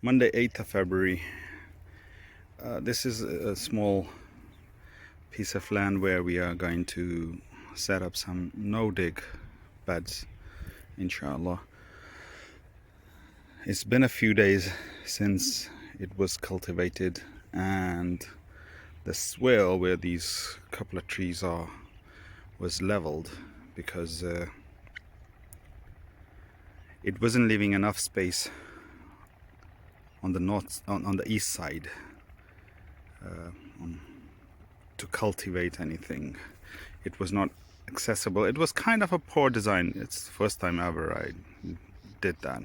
Monday 8th of February. This is a small piece of land where we are going to set up some no-dig beds, inshallah. It's been a few days since it was cultivated, and the swale where these couple of trees are was leveled because it wasn't leaving enough space on the east side to cultivate anything. It was not accessible. It was kind of a poor design. It's the first time ever I did that,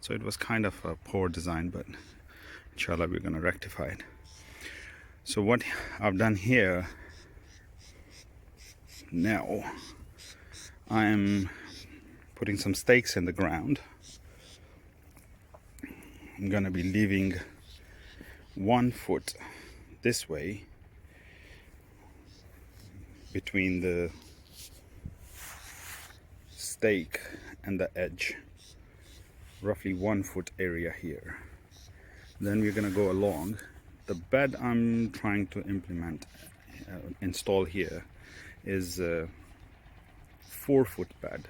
so it was kind of a poor design, but inshallah we're going to rectify it. So what I've done here now, I'm putting some stakes in the ground. I'm going to be leaving 1 foot this way between the stake and the edge, roughly 1 foot area here. Then we're going to go along. The bed I'm trying to install here is a 4 foot bed,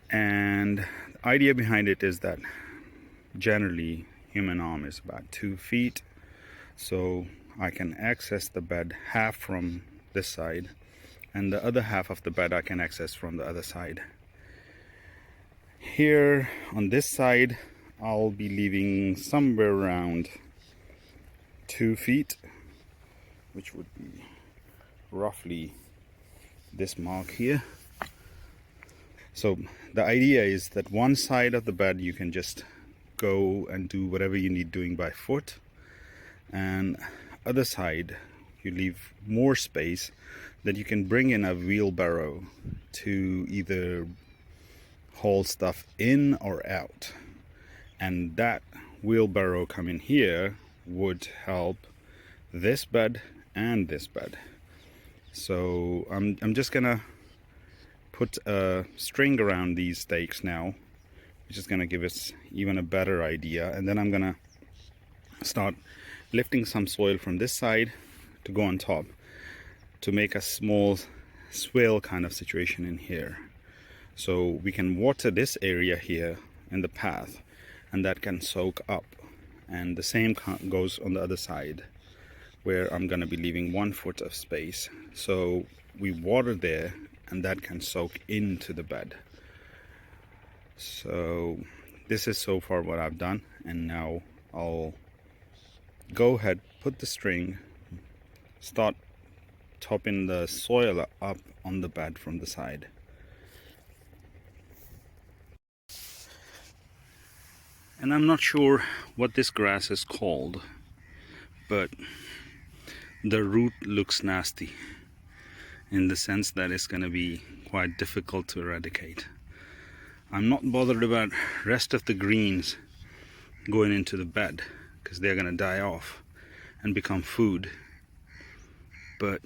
and the idea behind it is that generally human arm is about 2 feet, so I can access the bed half from this side, and the other half of the bed I can access from the other side. Here on this side I'll be leaving somewhere around 2 feet, which would be roughly this mark here. So the idea is that one side of the bed you can just go and do whatever you need doing by foot, and other side you leave more space that you can bring in a wheelbarrow to either haul stuff in or out, and that wheelbarrow coming here would help this bed and this bed. So I'm just gonna put a string around these stakes now, which is gonna give us even a better idea, and then I'm gonna start lifting some soil from this side to go on top to make a small swale kind of situation in here, so we can water this area here in the path, and that can soak up. And the same goes on the other side, where I'm going to be leaving 1 foot of space, so we water there and that can soak into the bed. So this is so far what I've done, and now I'll go ahead, put the string, start topping the soil up on the bed from the side. And I'm not sure what this grass is called, but the root looks nasty in the sense that it's going to be quite difficult to eradicate. I'm not bothered about rest of the greens going into the bed because they're going to die off and become food, but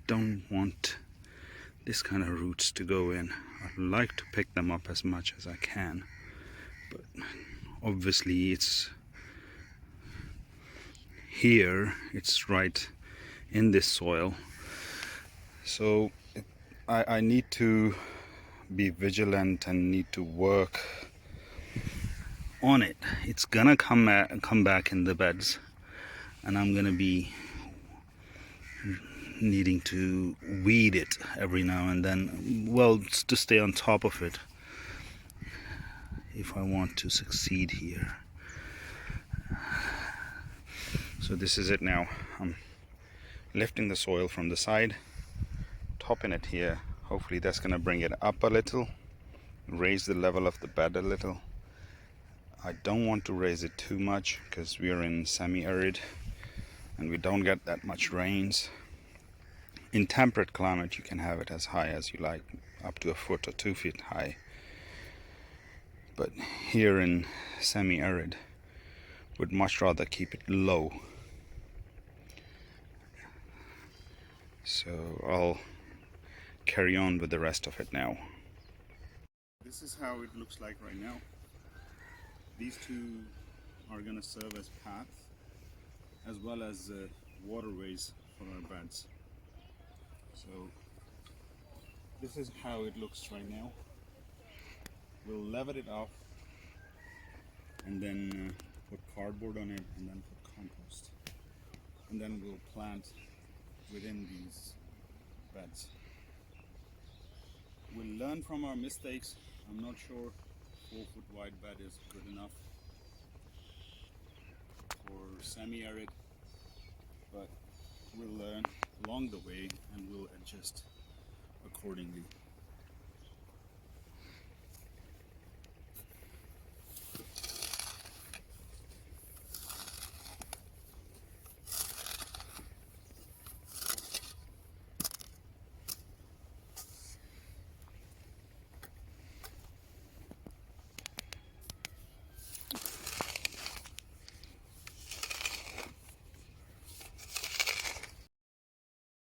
don't want this kind of roots to go in. I'd like to pick them up as much as I can, but obviously it's here, it's right in this soil, so I need to be vigilant and need to work on it. It's gonna come back in the beds, and I'm gonna be needing to weed it every now and then, well, to stay on top of it if I want to succeed here. So this is it now. I'm lifting the soil from the side, topping it here. Hopefully that's going to bring it up a little, raise the level of the bed a little. I don't want to raise it too much because we are in semi-arid and we don't get that much rains. In temperate climate you can have it as high as you like, up to 1 foot or 2 feet high, but here in semi-arid would much rather keep it low. So I'll carry on with the rest of it now. This is how it looks like right now. These two are going to serve as paths as well as waterways for our beds. So this is how it looks right now. We'll level it off and then put cardboard on it and then put compost. And then we'll plant within these beds. We'll learn from our mistakes. I'm not sure 4-foot wide bed is good enough for semi-arid, but we'll learn along the way and we'll adjust accordingly.